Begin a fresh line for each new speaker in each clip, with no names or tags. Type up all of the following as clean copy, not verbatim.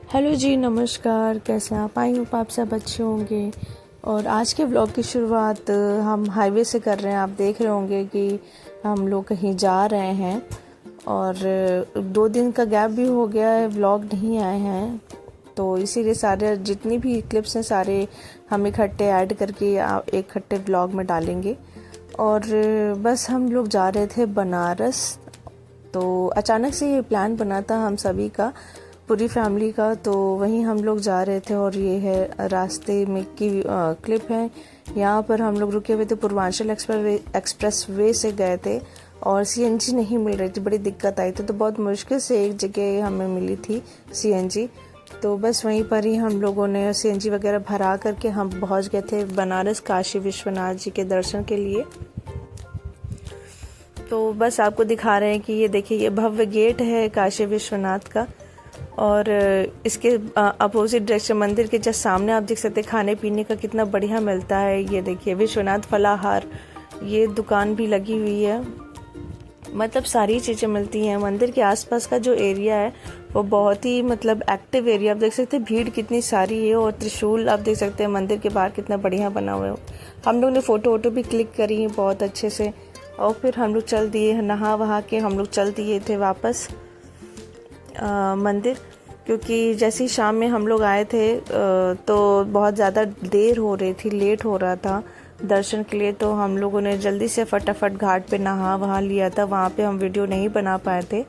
Hello जी, नमस्कार। कैसे हैं आप? आई होप आप सब अच्छे होंगे। और आज के व्लॉग की शुरुआत हम हाईवे से कर रहे हैं। आप देख रहे होंगे कि हम लोग कहीं जा रहे हैं और 2 दिन का गैप भी हो गया है, व्लॉग नहीं आए हैं। तो इसीलिए सारे जितनी भी क्लिप्स हैं सारे हम इकट्ठे ऐड करके एक इकट्ठे व्लॉग में डालेंगे। और बस हम लोग जा रहे थे बनारस। तो अचानक से ये प्लान बना था हम सभी का, पूरी फैमिली का। तो वहीं हम लोग जा रहे थे और ये है रास्ते में की क्लिप है। यहाँ पर हम लोग रुके हुए थे, पूर्वांचल एक्सप्रेस वे से गए थे और सीएनजी नहीं मिल रही थी, बड़ी दिक्कत आई थी। तो बहुत मुश्किल से एक जगह हमें मिली थी सीएनजी। तो बस वहीं पर ही हम लोगों ने सीएनजी वगैरह भरा करके हम पहुँच गए थे बनारस, काशी विश्वनाथ जी के दर्शन के लिए। तो बस आपको दिखा रहे हैं कि ये देखिए, ये भव्य गेट है काशी विश्वनाथ का। और इसके अपोजिट डायरेक्शन मंदिर के जस्ट सामने आप देख सकते हैं खाने पीने का कितना बढ़िया मिलता है। ये देखिए विश्वनाथ फलाहार, ये दुकान भी लगी हुई है। मतलब सारी चीज़ें मिलती हैं। मंदिर के आसपास का जो एरिया है वो बहुत ही मतलब एक्टिव एरिया। आप देख सकते हैं भीड़ कितनी सारी है। और त्रिशूल आप देख सकते हैं मंदिर के बाहर कितना बढ़िया बना हुआ है। हम लोग ने फ़ोटो वोटो भी क्लिक करी बहुत अच्छे से। और फिर हम लोग चल दिए, नहा वहा के हम लोग चल दिए थे वापस मंदिर। क्योंकि जैसे ही शाम में हम लोग आए थे तो बहुत ज़्यादा देर हो रही थी, लेट हो रहा था दर्शन के लिए। तो हम लोगों ने जल्दी से फटाफट घाट पे नहा वहा लिया था। वहाँ पे हम वीडियो नहीं बना पाए थे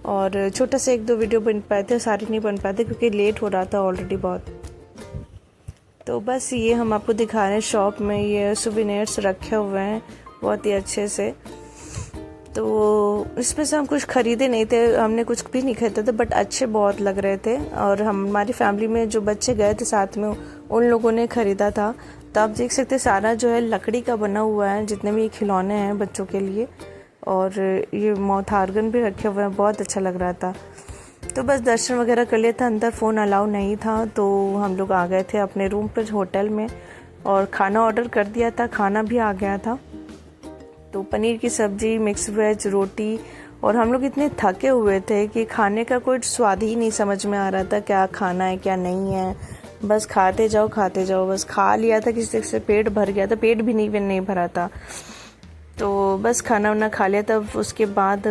और छोटा सा 1-2 वीडियो बन पाए थे, सारे नहीं बन पाए थे क्योंकि लेट हो रहा था ऑलरेडी बहुत। तो बस ये हम आपको दिखा रहे हैं, शॉप में ये सुवेनियर्स रखे हुए हैं बहुत ही अच्छे से। तो इसमें से हम कुछ खरीदे नहीं थे, हमने कुछ भी नहीं खरीदा था, बट अच्छे बहुत लग रहे थे। और हमारी फैमिली में जो बच्चे गए थे साथ में उन लोगों ने खरीदा था। तो आप देख सकते हैं सारा जो है लकड़ी का बना हुआ है, जितने भी खिलौने हैं बच्चों के लिए। और ये माउथ आर्गन भी रखे हुए हैं, बहुत अच्छा लग रहा था। तो बस दर्शन वगैरह कर लिया था, अंदर फ़ोन अलाउ नहीं था। तो हम लोग आ गए थे अपने रूम पर होटल में और खाना ऑर्डर कर दिया था, खाना भी आ गया था। तो पनीर की सब्जी, मिक्स वेज, रोटी। और हम लोग इतने थके हुए थे कि खाने का कोई स्वाद ही नहीं समझ में आ रहा था, क्या खाना है क्या नहीं है। बस खाते जाओ। बस खा लिया था, किसी से पेट भर गया था, पेट भी नहीं भरा था। तो बस खाना वाना खा लिया था। उसके बाद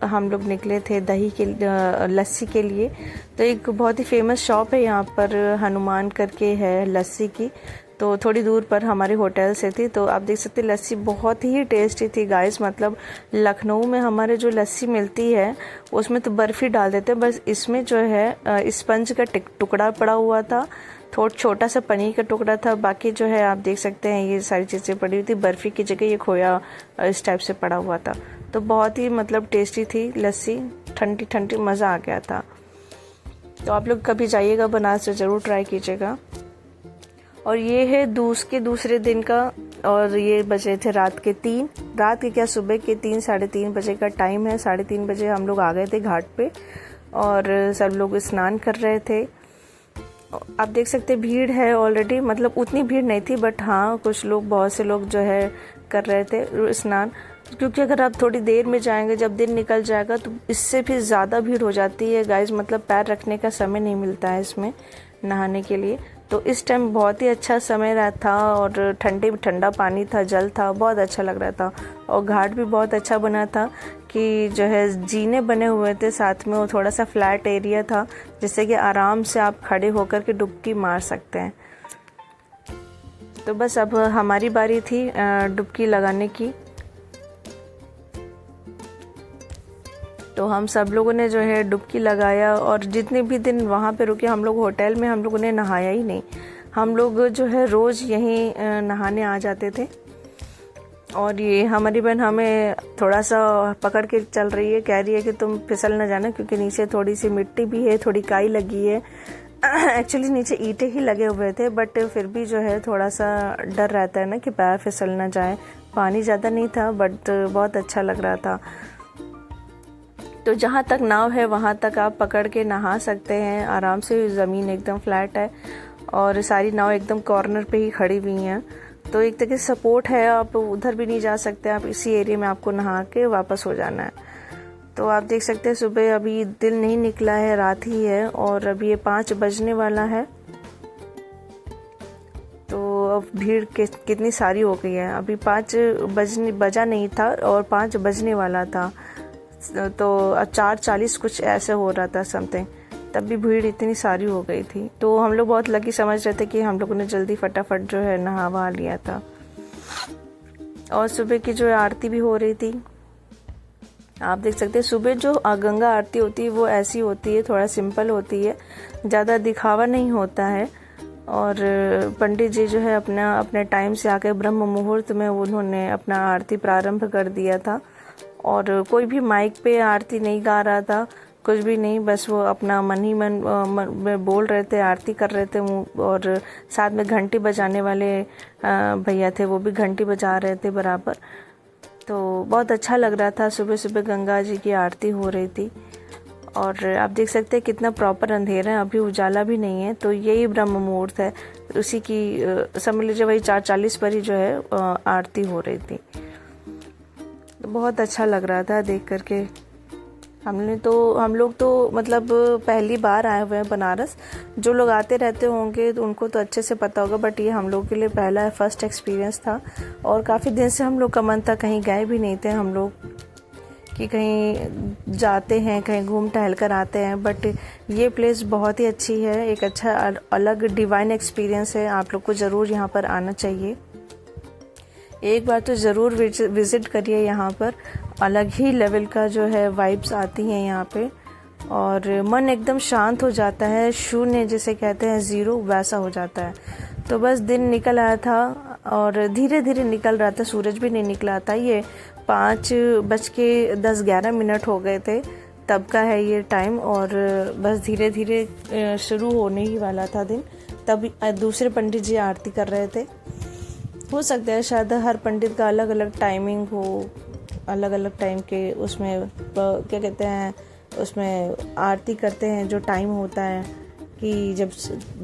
हम लोग निकले थे दही के लस्सी के लिए। तो एक बहुत ही फेमस शॉप है यहाँ पर, हनुमान करके है लस्सी की। तो थोड़ी दूर पर हमारे होटल से थी। तो आप देख सकते लस्सी बहुत ही टेस्टी थी गाइस। मतलब लखनऊ में हमारे जो लस्सी मिलती है उसमें तो बर्फ़ी डाल देते हैं, बस इसमें जो है स्पंज का टुकड़ा पड़ा हुआ था, छोटा सा पनीर का टुकड़ा था। बाकी जो है आप देख सकते हैं ये सारी चीज़ें पड़ी हुई थी। बर्फ़ी की जगह ये खोया इस टाइप से पड़ा हुआ था। तो बहुत ही मतलब टेस्टी थी लस्सी, ठंडी ठंडी, मज़ा आ गया था। तो आप लोग कभी जाइएगा बनारस से ज़रूर ट्राई कीजिएगा। और ये है दूसरे दिन का। और ये बजे थे रात के 3, रात के क्या सुबह के 3, 3:30 बजे का टाइम है। 3:30 बजे हम लोग आ गए थे घाट पे और सब लोग स्नान कर रहे थे। आप देख सकते भीड़ है ऑलरेडी, मतलब उतनी भीड़ नहीं थी बट हाँ कुछ लोग, बहुत से लोग जो है कर रहे थे स्नान। क्योंकि अगर आप थोड़ी देर में जाएंगे, जब दिन निकल जाएगा तो इससे भी ज़्यादा भीड़ हो जाती है गाइज। मतलब पैर रखने का समय नहीं मिलता है इसमें नहाने के लिए। तो इस टाइम बहुत ही अच्छा समय रहा था और ठंडा पानी था, जल था, बहुत अच्छा लग रहा था। और घाट भी बहुत अच्छा बना था कि जो है जीने बने हुए थे साथ में, वो थोड़ा सा फ्लैट एरिया था जिससे कि आराम से आप खड़े होकर के डुबकी मार सकते हैं। तो बस अब हमारी बारी थी डुबकी लगाने की। तो हम सब लोगों ने जो है डुबकी लगाया। और जितने भी दिन वहाँ पे रुके हम लोग होटल में, हम लोगों ने नहाया ही नहीं। हम लोग जो है रोज़ यहीं नहाने आ जाते थे। और ये हमारी बहन हमें थोड़ा सा पकड़ के चल रही है, कह रही है कि तुम फिसल न जाना क्योंकि नीचे थोड़ी सी मिट्टी भी है, थोड़ी काई लगी है। एक्चुअली नीचे ईंटें ही लगे हुए थे बट फिर भी जो है थोड़ा सा डर रहता है ना कि पैर फिसल न जाए। पानी ज़्यादा नहीं था बट बहुत अच्छा लग रहा था। तो जहाँ तक नाव है वहाँ तक आप पकड़ के नहा सकते हैं आराम से। ज़मीन एकदम फ्लैट है और सारी नाव एकदम कॉर्नर पे ही खड़ी हुई हैं। तो एक तरह सपोर्ट है, आप उधर भी नहीं जा सकते, आप इसी एरिया में आपको नहा के वापस हो जाना है। तो आप देख सकते हैं सुबह अभी दिन नहीं निकला है, रात ही है और अभी ये 5 बजने वाला है। तो अब भीड़ कितनी सारी हो गई है। अभी 5 बजा नहीं था और 5 बजने वाला था, तो 4:40 कुछ ऐसे हो रहा था समथिंग, तब भी भीड़ इतनी सारी हो गई थी। तो हम लोग बहुत लकी समझ रहे थे कि हम लोगों ने जल्दी फटाफट जो है नहा वहा लिया था। और सुबह की जो आरती भी हो रही थी, आप देख सकते हैं सुबह जो गंगा आरती होती है वो ऐसी होती है, थोड़ा सिंपल होती है, ज़्यादा दिखावा नहीं होता है। और पंडित जी जो है अपने टाइम से आकर ब्रह्म मुहूर्त में उन्होंने अपना आरती प्रारंभ कर दिया था। और कोई भी माइक पे आरती नहीं गा रहा था, कुछ भी नहीं, बस वो अपना मन ही मन में बोल रहे थे, आरती कर रहे थे। और साथ में घंटी बजाने वाले भैया थे, वो भी घंटी बजा रहे थे बराबर। तो बहुत अच्छा लग रहा था, सुबह सुबह गंगा जी की आरती हो रही थी। और आप देख सकते हैं कितना प्रॉपर अंधेरा है, अभी उजाला भी नहीं है। तो यही ब्रह्म मुहूर्त है, उसी की समझ लीजिए वही 4:40 पर ही जो है आरती हो रही थी। तो बहुत अच्छा लग रहा था देख करके। हम लोग तो मतलब पहली बार आए हुए हैं बनारस। जो लोग आते रहते होंगे तो उनको तो अच्छे से पता होगा, बट ये हम लोग के लिए पहला फर्स्ट एक्सपीरियंस था। और काफ़ी दिन से हम लोग का मन था, कहीं गए भी नहीं थे हम लोग कि कहीं जाते हैं, कहीं घूम टहल कर आते हैं। बट ये प्लेस बहुत ही अच्छी है, एक अच्छा अलग डिवाइन एक्सपीरियंस है। आप लोग को ज़रूर यहाँ पर आना चाहिए, एक बार तो ज़रूर विज़िट करिए यहाँ पर। अलग ही लेवल का जो है वाइब्स आती हैं यहाँ पे, और मन एकदम शांत हो जाता है, शून्य जिसे कहते हैं, ज़ीरो, वैसा हो जाता है। तो बस दिन निकल आया था और धीरे धीरे निकल रहा था, सूरज भी नहीं निकला था। ये 5:10-11 हो गए थे तब का है ये टाइम, और बस धीरे धीरे शुरू होने ही वाला था दिन। तब दूसरे पंडित जी आरती कर रहे थे। हो सकता है शायद हर पंडित का अलग अलग टाइमिंग हो, अलग अलग टाइम के उसमें क्या कहते हैं, उसमें आरती करते हैं जो टाइम होता है कि जब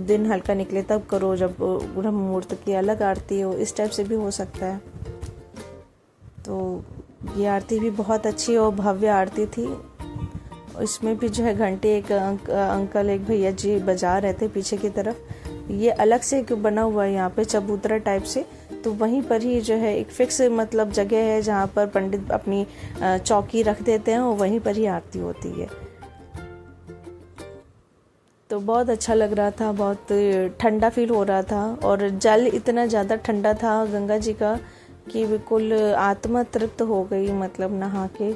दिन हल्का निकले तब करो, जब ब्रह्म मुहूर्त की अलग आरती हो, इस टाइप से भी हो सकता है। तो ये आरती भी बहुत अच्छी और भव्य आरती थी। इसमें भी जो है घंटे एक अंकल एक भैया जी बजा रहे थे पीछे की तरफ। ये अलग से एक बना हुआ है यहाँ पे चबूतरा टाइप से, तो वहीं पर ही जो है एक फिक्स मतलब जगह है जहाँ पर पंडित अपनी चौकी रख देते हैं और वहीं पर ही आरती होती है। तो बहुत अच्छा लग रहा था, बहुत ठंडा फील हो रहा था, और जल इतना ज़्यादा ठंडा था गंगा जी का कि बिल्कुल आत्मा तृप्त हो गई, मतलब नहा के।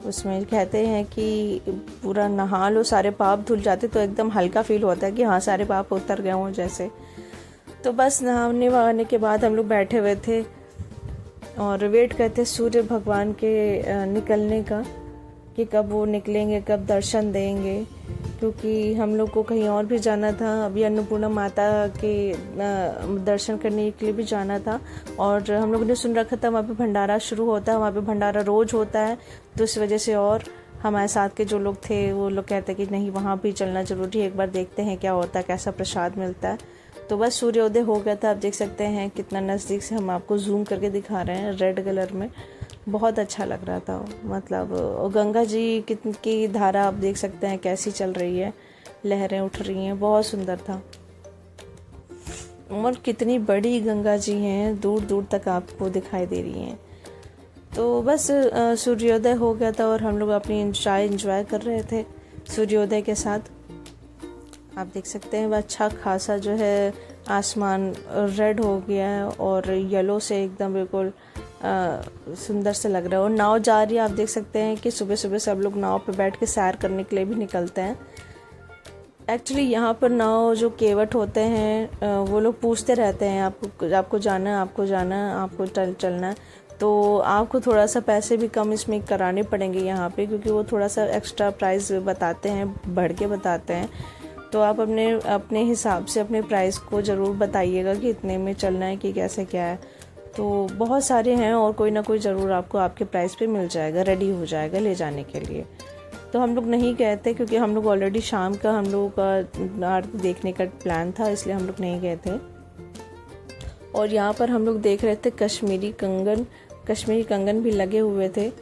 उसमें कहते हैं कि पूरा नहा लो, सारे पाप धुल जाते, तो एकदम हल्का फील होता है कि हाँ सारे पाप उतर गए हों जैसे। तो बस नहाने वहाने के बाद हम लोग बैठे हुए थे और वेट करते सूर्य भगवान के निकलने का, कि कब वो निकलेंगे, कब दर्शन देंगे, क्योंकि हम लोग को कहीं और भी जाना था। अभी अन्नपूर्णा माता के दर्शन करने के लिए भी जाना था, और हम लोगों ने सुन रखा था वहाँ पे भंडारा शुरू होता है, वहाँ पे भंडारा रोज होता है। तो इस वजह से और हमारे साथ के जो लोग थे वो लोग कहते कि नहीं, वहाँ भी चलना जरूरी है, एक बार देखते हैं क्या होता है, कैसा प्रसाद मिलता है। तो बस सूर्योदय हो गया था। आप देख सकते हैं कितना नज़दीक से हम आपको जूम करके दिखा रहे हैं, रेड कलर में, बहुत अच्छा लग रहा था। मतलब गंगा जी की धारा आप देख सकते हैं कैसी चल रही है, लहरें उठ रही हैं, बहुत सुंदर था। और कितनी बड़ी गंगा जी हैं, दूर दूर तक आपको दिखाई दे रही हैं। तो बस सूर्योदय हो गया था और हम लोग अपनी चाय एंजॉय कर रहे थे सूर्योदय के साथ। आप देख सकते हैं वह अच्छा खासा जो है आसमान रेड हो गया है और येलो से एकदम बिल्कुल सुंदर से लग रहा है। और नाव जा रही है, आप देख सकते हैं कि सुबह सुबह सब लोग नाव पे बैठ के सैर करने के लिए भी निकलते हैं। एक्चुअली यहाँ पर नाव जो केवट होते हैं वो लोग पूछते रहते हैं आपको जाना है, आपको जाना है, आपको चलना है। तो आपको थोड़ा सा पैसे भी कम इसमें कराने पड़ेंगे यहाँ पे, क्योंकि वो थोड़ा सा एक्स्ट्रा प्राइस बताते हैं, बढ़ के बताते हैं। तो आप अपने हिसाब से अपने प्राइस को ज़रूर बताइएगा कि इतने में चलना है कि कैसे क्या है। तो बहुत सारे हैं और कोई ना कोई ज़रूर आपको आपके प्राइस पे मिल जाएगा, रेडी हो जाएगा ले जाने के लिए। तो हम लोग नहीं गए थे क्योंकि हम लोग ऑलरेडी शाम का हम लोगों का आरती देखने का प्लान था, इसलिए हम लोग नहीं गए थे। और यहाँ पर हम लोग देख रहे थे कश्मीरी कंगन भी लगे हुए थे।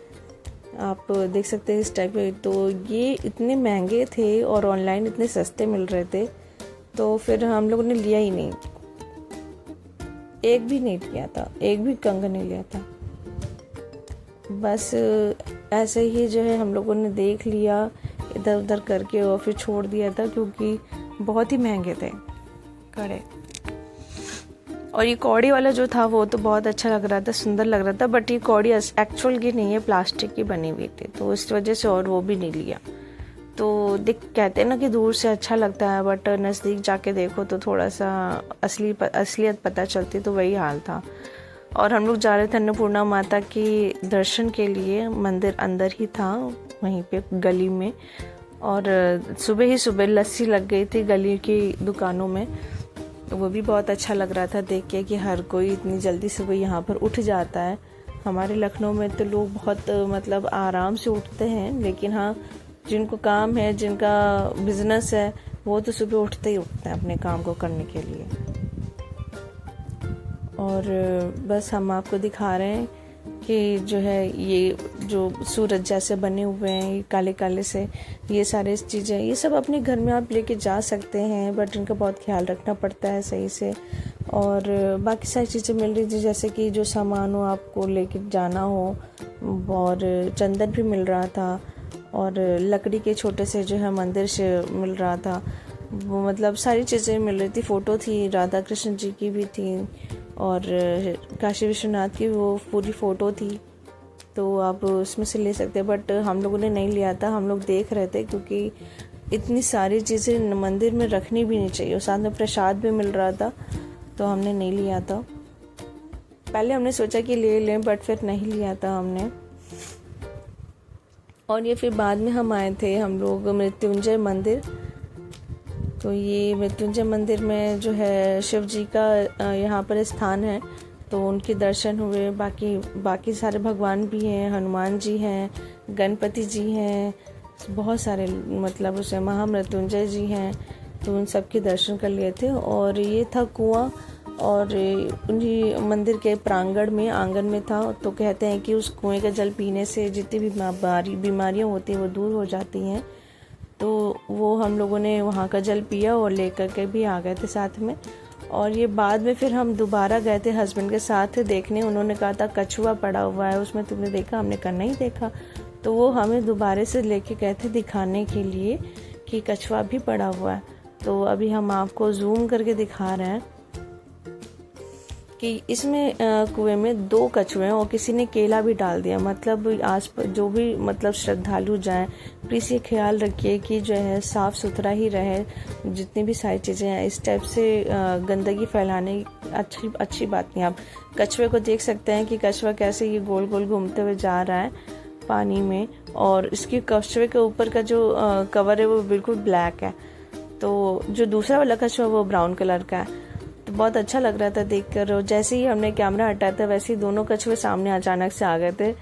आप देख सकते हैं इस टाइप के। तो ये इतने महंगे थे और ऑनलाइन इतने सस्ते मिल रहे थे, तो फिर हम लोगों ने लिया ही नहीं, एक भी नहीं लिया था, एक भी कंगन नहीं लिया था। बस ऐसे ही जो है हम लोगों ने देख लिया इधर उधर करके और फिर छोड़ दिया था, क्योंकि बहुत ही महंगे थे कड़े। और ये कौड़ी वाला जो था वो तो बहुत अच्छा लग रहा था, सुंदर लग रहा था, बट ये कौड़ी एक्चुअल की नहीं है, प्लास्टिक की बनी हुई थी, तो इस वजह से और वो भी नहीं लिया। तो कहते हैं ना कि दूर से अच्छा लगता है, बट नज़दीक जाके देखो तो थोड़ा सा असलियत पता चलती, तो वही हाल था। और हम लोग जा रहे थे अन्नपूर्णा माता के दर्शन के लिए, मंदिर अंदर ही था वहीं पे गली में, और सुबह ही सुबह लस्सी लग गई थी गली की दुकानों में, तो वो भी बहुत अच्छा लग रहा था देख के कि हर कोई इतनी जल्दी सुबह यहाँ पर उठ जाता है। हमारे लखनऊ में तो लोग बहुत मतलब आराम से उठते हैं, लेकिन हाँ जिनको काम है, जिनका बिजनेस है, वो तो सुबह उठते ही उठते हैं अपने काम को करने के लिए। और बस हम आपको दिखा रहे हैं कि जो है ये जो सूरज जैसे बने हुए हैं काले काले से, ये सारे चीज़ें, ये सब अपने घर में आप लेके जा सकते हैं, बट इनका बहुत ख्याल रखना पड़ता है सही से। और बाकी सारी चीज़ें मिल रही थी, जैसे कि जो सामान हो आपको लेके जाना हो, और चंदन भी मिल रहा था, और लकड़ी के छोटे से जो है मंदिर से मिल रहा था, वो मतलब सारी चीज़ें मिल रही थी। फ़ोटो थी, राधा कृष्ण जी की भी थी, और काशी विश्वनाथ की वो पूरी फ़ोटो थी, तो आप उसमें से ले सकते हैं, बट हम लोगों ने नहीं लिया था। हम लोग देख रहे थे क्योंकि इतनी सारी चीज़ें मंदिर में रखनी भी नहीं चाहिए, और साथ में प्रसाद भी मिल रहा था, तो हमने नहीं लिया था। पहले हमने सोचा कि ले लें, बट फिर नहीं लिया था हमने। और ये फिर बाद में हम आए थे हम लोग मृत्युंजय मंदिर। तो ये मृत्युंजय मंदिर में जो है शिव जी का यहाँ पर स्थान है, तो उनके दर्शन हुए। बाकी सारे भगवान भी हैं, हनुमान जी हैं, गणपति जी हैं, बहुत सारे मतलब उसे महामृत्युंजय जी हैं, तो उन सब के दर्शन कर लिए थे। और ये था कुआं, और उन्हीं मंदिर के प्रांगण में, आंगन में था। तो कहते हैं कि उस कुएं का जल पीने से जितनी भी बीमारियाँ होती हैं वो दूर हो जाती हैं। तो वो हम लोगों ने वहाँ का जल पिया और लेकर के भी आ गए थे साथ में। और ये बाद में फिर हम दोबारा गए थे हस्बैंड के साथ देखने। उन्होंने कहा था कछुआ पड़ा हुआ है उसमें, तुमने देखा? हमने कहा नहीं देखा। तो वो हमें दोबारा से लेके गए थे दिखाने के लिए कि कछुआ भी पड़ा हुआ है। तो अभी हम आपको जूम करके दिखा रहे हैं कि इसमें कुएं में 2 कछुए हैं, और किसी ने केला भी डाल दिया। मतलब जो भी मतलब श्रद्धालु जाएं, प्लीज़ ये ख्याल रखिए कि जो है साफ़ सुथरा ही रहे। जितनी भी सारी चीज़ें हैं, इस टाइप से गंदगी फैलाने अच्छी बात नहीं। आप कछुए को देख सकते हैं कि कछुआ कैसे ये गोल गोल घूमते हुए जा रहा है पानी में, और इसके कछुए के ऊपर का जो कवर है वो बिल्कुल ब्लैक है, तो जो दूसरा वाला कछुआ वो ब्राउन कलर का है। तो बहुत अच्छा लग रहा था देखकर। और जैसे ही हमने कैमरा हटाया था, वैसे ही दोनों कछुए सामने अचानक से आ गए थे,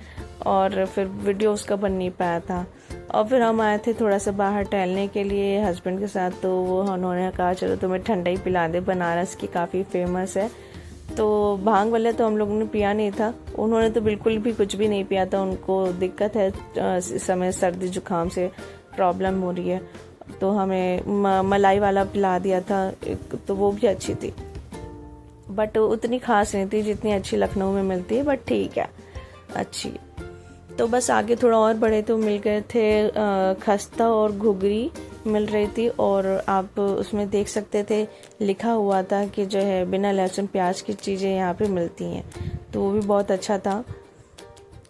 और फिर वीडियो उसका बन नहीं पाया था। और फिर हम आए थे थोड़ा सा बाहर टहलने के लिए हस्बैंड के साथ, तो वो उन्होंने कहा चलो तुम्हें ठंडा ही पिला दे, बनारस की काफ़ी फेमस है। तो भांग वाला तो हम लोगों ने पिया नहीं था, उन्होंने तो बिल्कुल भी कुछ भी नहीं पिया था। उनको दिक्कत है इस समय, सर्दी जुकाम से प्रॉब्लम हो रही है, तो हमें मलाई वाला पिला दिया था, तो वो भी अच्छी थी, बट उतनी खास नहीं थी जितनी अच्छी लखनऊ में मिलती है, बट ठीक है, अच्छी। तो बस आगे थोड़ा और बढ़े तो मिल गए थे खस्ता और घुघरी मिल रही थी, और आप उसमें देख सकते थे लिखा हुआ था कि जो है बिना लहसुन प्याज की चीज़ें यहाँ पे मिलती हैं, तो वो भी बहुत अच्छा था।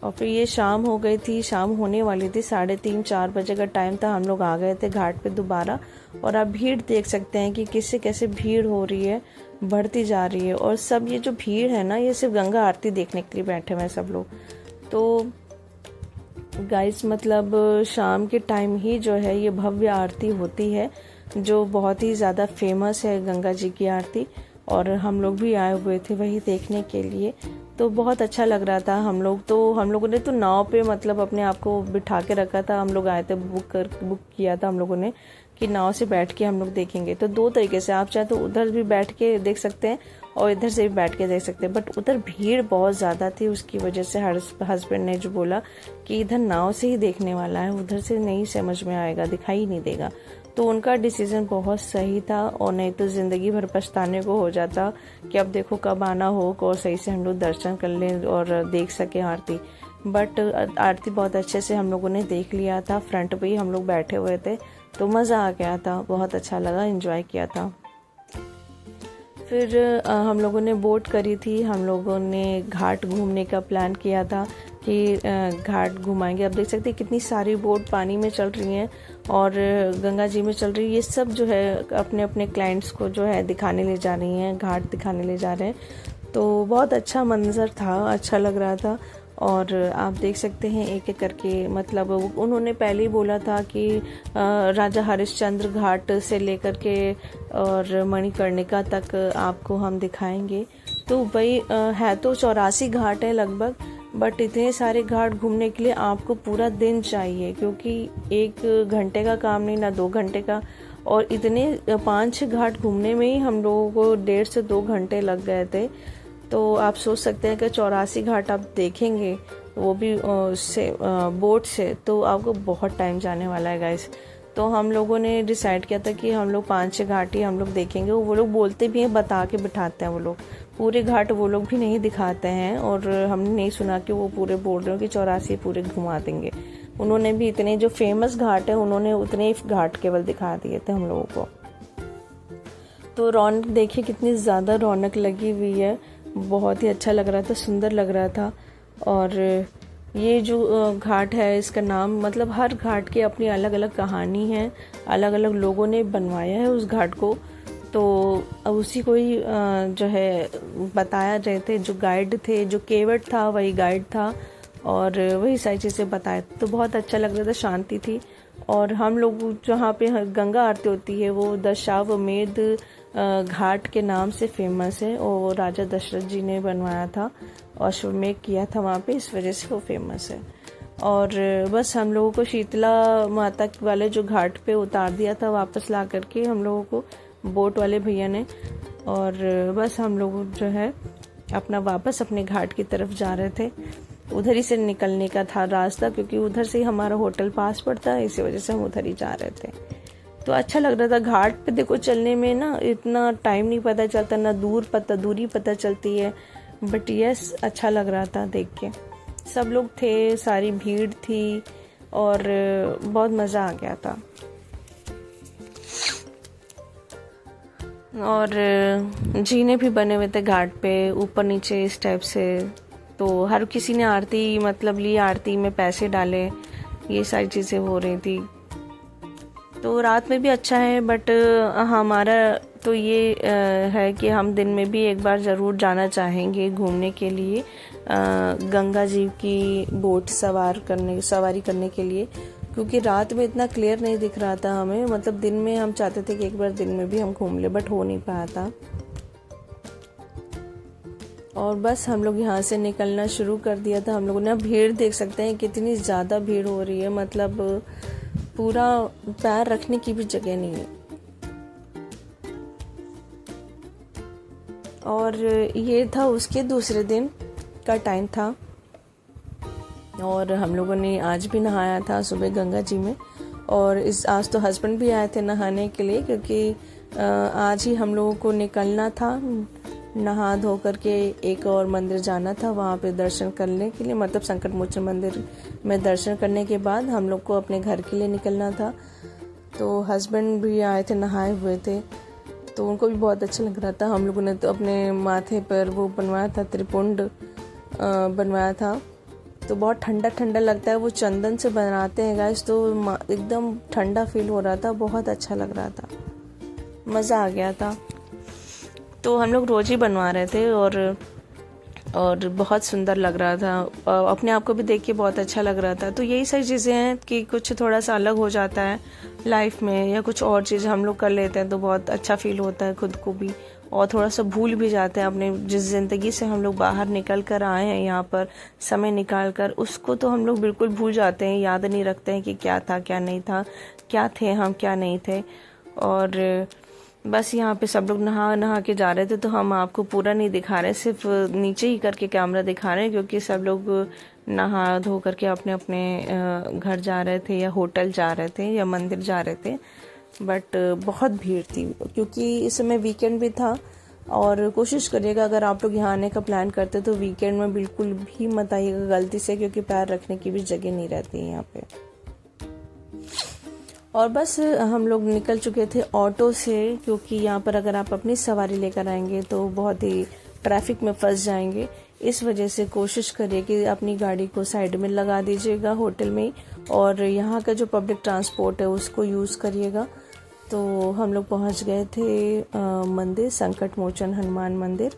और फिर ये शाम हो गई थी, शाम होने वाली थी, 3:30-4 बजे का टाइम था। हम लोग आ गए थे घाट पे दोबारा, और आप भीड़ देख सकते हैं कि किससे कैसे भीड़ हो रही है, बढ़ती जा रही है। और सब ये जो भीड़ है ना, ये सिर्फ गंगा आरती देखने के लिए बैठे हुए हैं सब लोग। तो गाइस मतलब शाम के टाइम ही जो है ये भव्य आरती होती है, जो बहुत ही ज़्यादा फेमस है गंगा जी की आरती, और हम लोग भी आए हुए थे वही देखने के लिए। तो बहुत अच्छा लग रहा था। हम लोगों ने तो नाव पे मतलब अपने आप को बिठा के रखा था। हम लोग आए थे, बुक किया था हम लोगों ने कि नाव से बैठ के हम लोग देखेंगे। तो 2 तरीके से, आप चाहे तो उधर भी बैठ के देख सकते हैं, और इधर से भी बैठ के देख सकते हैं। बट उधर भीड़ बहुत ज़्यादा थी, उसकी वजह से हस्बैंड ने जो बोला कि इधर नाव से ही देखने वाला है, उधर से नहीं समझ में आएगा, दिखाई नहीं देगा। तो उनका डिसीजन बहुत सही था, और नहीं तो ज़िंदगी भर पछताने को हो जाता कि अब देखो कब आना हो और सही से हम लोग दर्शन कर लें और देख सकें आरती। बट आरती बहुत अच्छे से हम लोगों ने देख लिया था, फ्रंट पे ही हम लोग बैठे हुए थे, तो मज़ा आ गया था, बहुत अच्छा लगा, एंजॉय किया था। फिर हम लोगों ने बोट करी थी, हम लोगों ने घाट घूमने का प्लान किया था कि घाट घुमाएंगे। आप देख सकते हैं कितनी सारी बोट पानी में चल रही हैं और गंगा जी में चल रही है। ये सब जो है अपने अपने क्लाइंट्स को जो है दिखाने ले जा रही हैं, घाट दिखाने ले जा रहे हैं। तो बहुत अच्छा मंजर था, अच्छा लग रहा था। और आप देख सकते हैं एक एक करके, मतलब उन्होंने पहले ही बोला था कि राजा हरिश्चंद्र घाट से लेकर के और मणिकर्णिका तक आपको हम दिखाएंगे। तो भाई है तो 84 घाट है लगभग, बट इतने सारे घाट घूमने के लिए आपको पूरा दिन चाहिए, क्योंकि 1 घंटे का काम नहीं ना 2 घंटे का। और इतने 5-6 घाट घूमने में ही हम लोगों को 1.5 से 2 घंटे लग गए थे। तो आप सोच सकते हैं कि 84 घाट आप देखेंगे, वो भी बोट से, तो आपको बहुत टाइम जाने वाला है गाइस। तो हम लोगों ने डिसाइड किया था कि हम लोग 5-6 घाट ही हम लोग देखेंगे। वो लोग बोलते भी हैं, बता के बिठाते हैं वो लोग, पूरे घाट वो लोग भी नहीं दिखाते हैं। और हमने नहीं सुना कि वो पूरे बोल रहे हो कि 84 पूरे घुमा देंगे। उन्होंने भी इतने जो फेमस घाट है उन्होंने उतने ही घाट केवल दिखा दिए थे हम लोगों को। तो रौनक देखिए कितनी ज़्यादा रौनक लगी हुई है, बहुत ही अच्छा लग रहा था, सुंदर लग रहा था। और ये जो घाट है इसका नाम, मतलब हर घाट की अपनी अलग अलग कहानी है, अलग अलग लोगों ने बनवाया है उस घाट को। तो उसी को ही जो है बताया रहे थे, जो गाइड थे, जो केवट था वही गाइड था, और वही सारी चीज़ें बताए। तो बहुत अच्छा लग रहा था, शांति थी। और हम लोग जहाँ पे गंगा आरती होती है वो दशाश्वमेध घाट के नाम से फेमस है, और वो राजा दशरथ जी ने बनवाया था, अश्वमेध किया था वहाँ पे, इस वजह से वो फेमस है। और बस हम लोगों को शीतला माता वाले जो घाट पे उतार दिया था वापस ला करके हम लोगों को, बोट वाले भैया ने। और बस हम लोग जो है अपना वापस अपने घाट की तरफ जा रहे थे। उधर ही से निकलने का था रास्ता, क्योंकि उधर से ही हमारा होटल पास पड़ता है, इसी वजह से हम उधर ही जा रहे थे। तो अच्छा लग रहा था। घाट पे देखो चलने में ना इतना टाइम नहीं पता चलता, ना दूरी पता चलती है, बट यस अच्छा लग रहा था देख के। सब लोग थे, सारी भीड़ थी, और बहुत मज़ा आ गया था। और जीने भी बने हुए थे घाट पे, ऊपर नीचे इस टाइप से। तो हर किसी ने आरती मतलब ली, आरती में पैसे डाले, ये सारी चीज़ें हो रही थी। तो रात में भी अच्छा है, बट हमारा तो ये है कि हम दिन में भी एक बार ज़रूर जाना चाहेंगे घूमने के लिए, गंगा जी की बोट सवारी करने के लिए, क्योंकि रात में इतना क्लियर नहीं दिख रहा था हमें। मतलब दिन में हम चाहते थे कि एक बार दिन में भी हम घूम ले, बट हो नहीं पाया था। और बस हम लोग यहाँ से निकलना शुरू कर दिया था हम लोगों ने। भीड़ देख सकते हैं कितनी ज़्यादा भीड़ हो रही है, मतलब पूरा पैर रखने की भी जगह नहीं है। और ये था उसके दूसरे दिन का टाइम था, और हम लोगों ने आज भी नहाया था सुबह गंगा जी में। और आज तो हस्बैंड भी आए थे नहाने के लिए, क्योंकि आज ही हम लोगों को निकलना था, नहा धो करके एक और मंदिर जाना था, वहाँ पे दर्शन करने के लिए, मतलब संकट मोचन मंदिर में दर्शन करने के बाद हम लोग को अपने घर के लिए निकलना था। तो हस्बैंड भी आए थे, नहाए हुए थे, तो उनको भी बहुत अच्छा लग रहा था। हम लोगों ने तो अपने माथे पर वो बनवाया था, त्रिपुंड बनवाया था, तो बहुत ठंडा ठंडा लगता है, वो चंदन से बनाते हैं गाइस, तो एकदम ठंडा फील हो रहा था, बहुत अच्छा लग रहा था, मज़ा आ गया था। तो हम लोग रोज़ ही बनवा रहे थे, और बहुत सुंदर लग रहा था, अपने आप को भी देख के बहुत अच्छा लग रहा था। तो यही सारी चीज़ें हैं कि कुछ थोड़ा सा अलग हो जाता है लाइफ में, या कुछ और चीज़ हम लोग कर लेते हैं तो बहुत अच्छा फील होता है खुद को भी, और थोड़ा सा भूल भी जाते हैं अपने जिस ज़िंदगी से हम लोग बाहर निकल कर आए हैं यहाँ पर समय निकाल कर, उसको तो हम लोग बिल्कुल भूल जाते हैं, याद नहीं रखते हैं कि क्या था क्या नहीं था, क्या थे हम क्या नहीं थे। और बस यहाँ पे सब लोग नहा नहा के जा रहे थे, तो हम आपको पूरा नहीं दिखा रहे, सिर्फ नीचे ही करके कैमरा दिखा रहे हैं, क्योंकि सब लोग नहा धो करके अपने अपने घर जा रहे थे या होटल जा रहे थे या मंदिर जा रहे थे। बट बहुत भीड़ थी, क्योंकि इस समय वीकेंड भी था। और कोशिश करिएगा अगर आप लोग यहाँ आने का प्लान करते तो वीकेंड में बिल्कुल भी मत आइएगा गलती से, क्योंकि पैर रखने की भी जगह नहीं रहती है यहाँ पे। और बस हम लोग निकल चुके थे ऑटो से, क्योंकि यहाँ पर अगर आप अपनी सवारी लेकर आएंगे तो बहुत ही ट्रैफिक में फंस जाएंगे। इस वजह से कोशिश करिए कि अपनी गाड़ी को साइड में लगा दीजिएगा होटल में ही, और यहाँ का जो पब्लिक ट्रांसपोर्ट है उसको यूज़ करिएगा। तो हम लोग पहुँच गए थे मंदिर, संकट मोचन हनुमान मंदिर।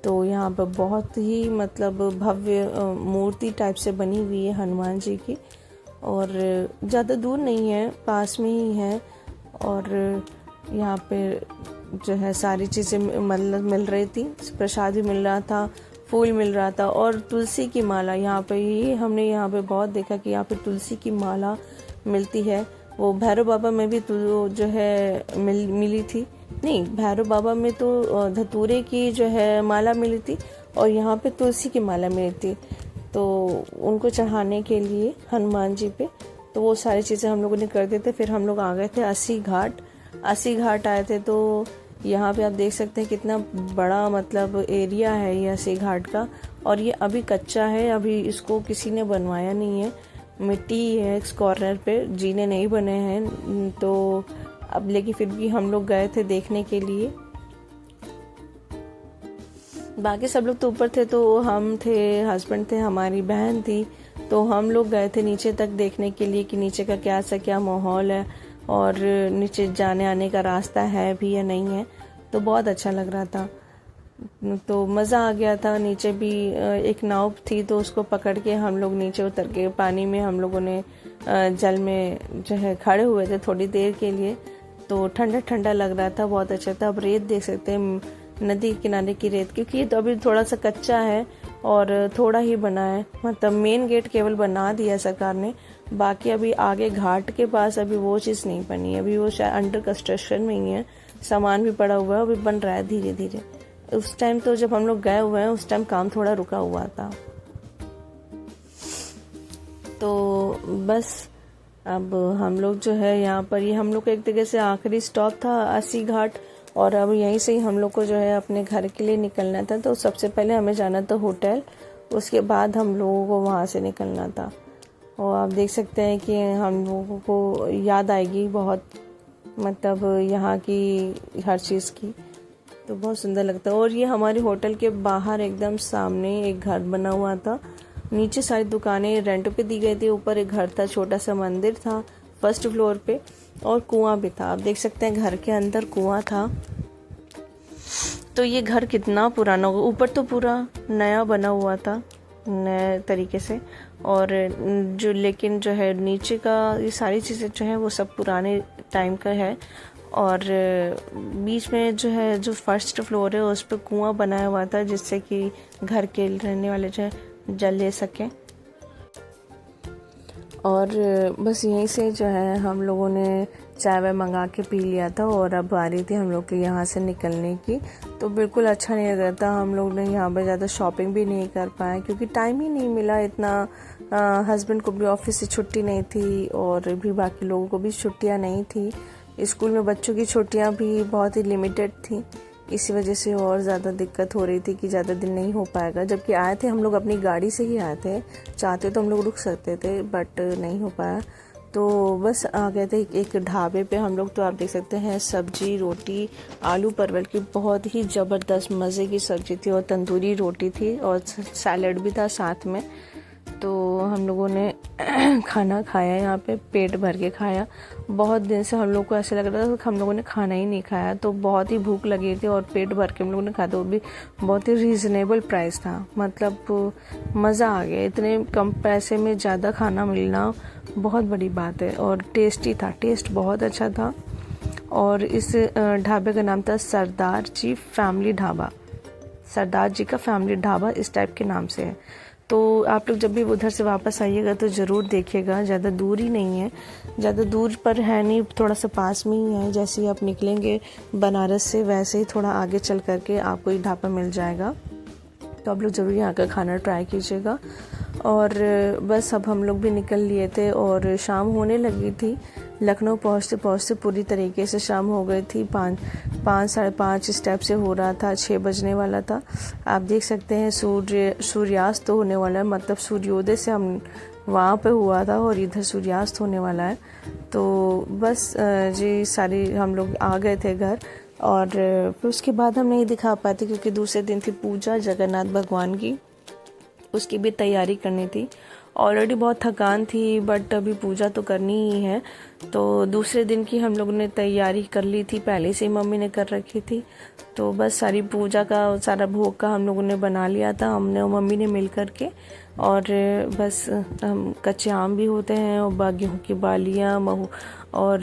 तो यहाँ पर बहुत ही मतलब भव्य मूर्ति टाइप से बनी हुई है हनुमान जी की, और ज़्यादा दूर नहीं है, पास में ही है। और यहाँ पे जो है सारी चीज़ें मिल रही थी, प्रसाद भी मिल रहा था, फूल मिल रहा था, और तुलसी की माला यहाँ पे ही हमने यहाँ पे बहुत देखा कि यहाँ पे तुलसी की माला मिलती है। वो भैरव बाबा में भी तो जो है मिली थी, नहीं भैरव बाबा में तो धतूरे की जो है माला मिली थी, और यहाँ पे तुलसी की माला मिली थी, तो उनको चढ़ाने के लिए हनुमान जी पे। तो वो सारी चीज़ें हम लोगों ने कर दी थी। फिर हम लोग आ गए थे अस्सी घाट आए थे। तो यहाँ पे आप देख सकते हैं कितना बड़ा मतलब एरिया है ये अस्सी घाट का, और ये अभी कच्चा है, अभी इसको किसी ने बनवाया नहीं है, मिट्टी है इस कॉर्नर पे, जीने नहीं बने हैं। तो अब लेकिन फिर भी हम लोग गए थे देखने के लिए। बाकी सब लोग तो ऊपर थे, तो हम थे, हस्बैंड थे, हमारी बहन थी, तो हम लोग गए थे नीचे तक देखने के लिए कि नीचे का क्या माहौल है, और नीचे जाने आने का रास्ता है भी या नहीं है। तो बहुत अच्छा लग रहा था, तो मज़ा आ गया था। नीचे भी एक नाव थी, तो उसको पकड़ के हम लोग नीचे उतर के पानी में हम लोगों ने जल में जो है खड़े हुए थे थोड़ी देर के लिए। तो ठंडा ठंडा लग रहा था, बहुत अच्छा था। अब रेत देख सकते हैं, नदी किनारे की रेत, क्योंकि ये तो अभी थोड़ा सा कच्चा है और थोड़ा ही बना है, मतलब मेन गेट केवल बना दिया सरकार ने, बाकी अभी आगे घाट के पास अभी वो चीज़ नहीं बनी है, अभी वो शायद अंडर कंस्ट्रक्शन में ही है, सामान भी पड़ा हुआ है, अभी बन रहा है धीरे धीरे। उस टाइम तो जब हम लोग गए हुए हैं उस टाइम काम थोड़ा रुका हुआ था। तो बस अब हम लोग जो है यहाँ पर, ये हम लोग का एक तरीके से आखिरी स्टॉप था अस्सी घाट, और अब यहीं से ही हम लोग को जो है अपने घर के लिए निकलना था। तो सबसे पहले हमें जाना था होटल, उसके बाद हम लोगों को वहाँ से निकलना था। और आप देख सकते हैं कि हम लोगों को याद आएगी बहुत, मतलब यहाँ की हर चीज़ की, तो बहुत सुंदर लगता है। और ये हमारे होटल के बाहर एकदम सामने एक घर बना हुआ था, नीचे सारी दुकानें रेंट पे दी गई थी, ऊपर एक घर था, छोटा सा मंदिर था फर्स्ट फ्लोर पे, और कुआं भी था। आप देख सकते हैं घर के अंदर कुआं था। तो ये घर कितना पुराना होगा, ऊपर तो पूरा नया बना हुआ था नए तरीके से, और जो लेकिन जो है नीचे का ये सारी चीज़ें जो है वो सब पुराने टाइम का है। और बीच में जो है जो फर्स्ट फ्लोर है उस पर कुआं बनाया हुआ था, जिससे कि घर के रहने वाले जो है जल ले सकें। और बस यहीं से जो है हम लोगों ने चाय वाय मंगा के पी लिया था, और अब आ रही थी हम लोग के यहाँ से निकलने की। तो बिल्कुल अच्छा नहीं लग रहा था, हम लोग ने यहाँ पर ज़्यादा शॉपिंग भी नहीं कर पाए, क्योंकि टाइम ही नहीं मिला इतना। हस्बैंड को भी ऑफिस से छुट्टी नहीं थी, और भी बाकी लोगों को भी छुट्टियाँ नहीं थी। स्कूल में बच्चों की छुट्टियाँ भी बहुत ही लिमिटेड थी, इसी वजह से और ज़्यादा दिक्कत हो रही थी कि ज़्यादा दिन नहीं हो पाएगा। जबकि आए थे हम लोग अपनी गाड़ी से ही आए थे, चाहते तो हम लोग रुक सकते थे, बट नहीं हो पाया। तो बस आ गए थे एक ढाबे पे हम लोग। तो आप देख सकते हैं सब्जी, रोटी, आलू परवल की बहुत ही ज़बरदस्त मज़े की सब्जी थी, और तंदूरी रोटी थी, और सैलड भी था साथ में। तो हम लोगों ने खाना खाया, यहाँ पे पेट भर के खाया। बहुत दिन से हम लोग को ऐसा लग रहा था कि हम लोगों ने खाना ही नहीं खाया, तो बहुत ही भूख लगी थी और पेट भर के हम लोगों ने खाया। तो वो भी बहुत ही रीज़नेबल प्राइस था, मतलब मज़ा आ गया। इतने कम पैसे में ज़्यादा खाना मिलना बहुत बड़ी बात है, और टेस्टी था, टेस्ट बहुत अच्छा था। और इस ढाबे का नाम था सरदार जी फैमिली ढाबा, सरदार जी का फैमिली ढाबा इस टाइप के नाम से है। तो आप लोग जब भी उधर से वापस आइएगा तो ज़रूर देखिएगा, ज़्यादा दूर ही नहीं है, ज़्यादा दूर पर है नहीं, थोड़ा सा पास में ही है। जैसे ही आप निकलेंगे बनारस से वैसे ही थोड़ा आगे चल करके आपको ये ढाबा मिल जाएगा। तो आप लोग ज़रूर यहाँ का खाना ट्राई कीजिएगा। और बस अब हम लोग भी निकल लिए थे और शाम होने लगी थी। लखनऊ पहुँचते पहुँचते पूरी तरीके से शाम हो गई थी। 5-5:30 स्टेप से हो रहा था, 6 बजने वाला था। आप देख सकते हैं सूर्यास्त तो होने वाला है, मतलब सूर्योदय से हम वहाँ पे हुआ था और इधर सूर्यास्त होने वाला है। तो बस जी सारी हम लोग आ गए थे घर। और फिर उसके बाद हम नहीं दिखा पाते क्योंकि दूसरे दिन थी पूजा जगन्नाथ भगवान की, उसकी भी तैयारी करनी थी। ऑलरेडी बहुत थकान थी बट अभी पूजा तो करनी ही है, तो दूसरे दिन की हम लोगों ने तैयारी कर ली थी, पहले से ही मम्मी ने कर रखी थी। तो बस सारी पूजा का सारा भोग का हम लोगों ने बना लिया था, हमने और मम्मी ने मिल कर के। और बस हम कच्चे आम भी होते हैं और गेहूँ की बालियाँ, महू और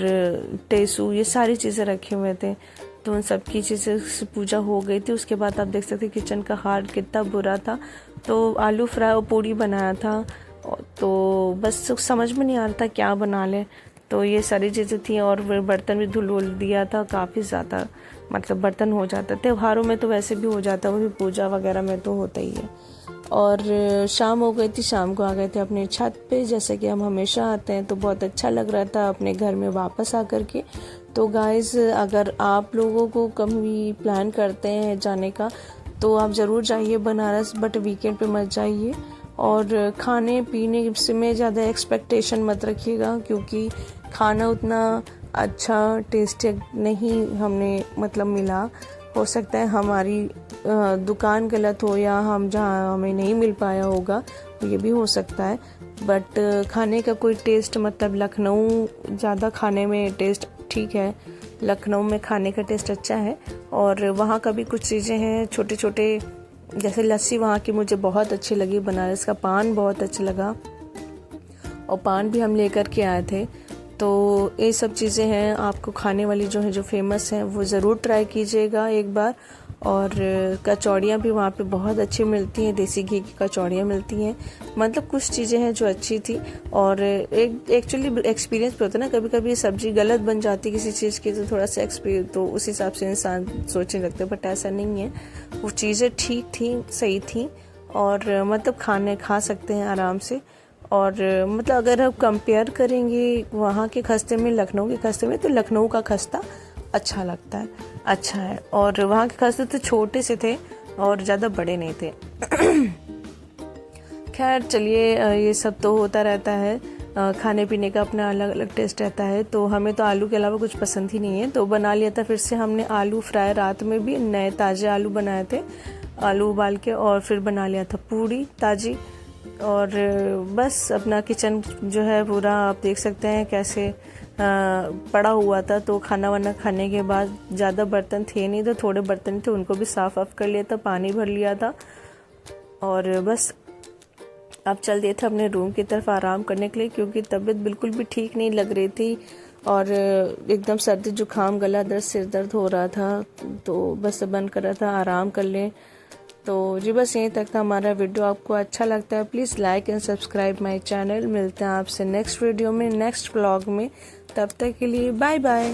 टेसू, ये सारी चीज़ें रखे हुए थे। तो उन सब की चीज़ें से पूजा हो गई थी। उसके बाद आप देख सकते किचन का हाल कितना बुरा था। तो आलू फ्राई और पूड़ी बनाया था, तो बस समझ में नहीं आ रहा था क्या बना ले। तो ये सारी चीज़ें थी और बर्तन भी धुल दिया था काफ़ी ज़्यादा, मतलब बर्तन हो जाता, त्योहारों में तो वैसे भी हो जाता, वो भी पूजा वगैरह में तो होता ही है। और शाम हो गई थी, शाम को आ गए थे अपने छत पे, जैसे कि हम हमेशा आते हैं। तो बहुत अच्छा लग रहा था अपने घर में वापस आकर के। तो गाइस, अगर आप लोगों को कभी प्लान करते हैं जाने का तो आप ज़रूर जाइए बनारस, बट वीकेंड पे मत जाइए। और खाने पीने से में ज़्यादा एक्सपेक्टेशन मत रखिएगा क्योंकि खाना उतना अच्छा टेस्टी नहीं हमने मतलब मिला। हो सकता है हमारी दुकान गलत हो या हम जहाँ हमें नहीं मिल पाया होगा, ये भी हो सकता है। बट खाने का कोई टेस्ट, मतलब लखनऊ ज़्यादा खाने में टेस्ट ठीक है, लखनऊ में खाने का टेस्ट अच्छा है। और वहाँ का भी कुछ चीज़ें हैं छोटे छोटे, जैसे लस्सी वहाँ की मुझे बहुत अच्छी लगी, बनारस का पान बहुत अच्छा लगा और पान भी हम लेकर के आए थे। तो ये सब चीज़ें हैं आपको खाने वाली जो है, जो फेमस हैं, वो ज़रूर ट्राई कीजिएगा एक बार। और कचौड़ियाँ भी वहाँ पे बहुत अच्छी मिलती हैं, देसी घी की कचौड़ियाँ मिलती हैं, मतलब कुछ चीज़ें हैं जो अच्छी थी। और एक एक्चुअली एक्सपीरियंस पे होता है ना, कभी कभी सब्जी गलत बन जाती किसी चीज़ की, तो थोड़ा सा एक्सपीरियंस, तो उस हिसाब से इंसान सोचने लगता है, बट ऐसा नहीं है। वो चीज़ें ठीक थी, सही थी और मतलब खा सकते हैं आराम से। और मतलब अगर हम कंपेयर करेंगे वहाँ के खस्ते में लखनऊ के खस्ते में, तो लखनऊ का खस्ता अच्छा लगता है, अच्छा है। और वहाँ के खस्ते तो छोटे से थे और ज़्यादा बड़े नहीं थे। खैर चलिए, ये सब तो होता रहता है, खाने पीने का अपना अलग अलग टेस्ट रहता है। तो हमें तो आलू के अलावा कुछ पसंद ही नहीं है, तो बना लिया था फिर से हमने आलू फ्राई। रात में भी नए ताज़े आलू बनाए थे, आलू उबाल के, और फिर बना लिया था पूड़ी ताज़ी। और बस अपना किचन जो है पूरा आप देख सकते हैं कैसे पड़ा हुआ था। तो खाना वाना खाने के बाद ज़्यादा बर्तन थे नहीं, तो थोड़े बर्तन थे उनको भी साफ कर लिया था, पानी भर लिया था। और बस अब चल दिए थे अपने रूम की तरफ आराम करने के लिए क्योंकि तबीयत बिल्कुल भी ठीक नहीं लग रही थी और एकदम सर्दी जुकाम, गला दर्द, सिर दर्द हो रहा था। तो बस बंद कर रहा था, आराम कर लें। तो जी बस यहीं तक था हमारा वीडियो। आपको अच्छा लगता है please like and subscribe my channel. मिलते हैं आपसे नेक्स्ट वीडियो में, नेक्स्ट व्लॉग में। तब तक के लिए बाय बाय।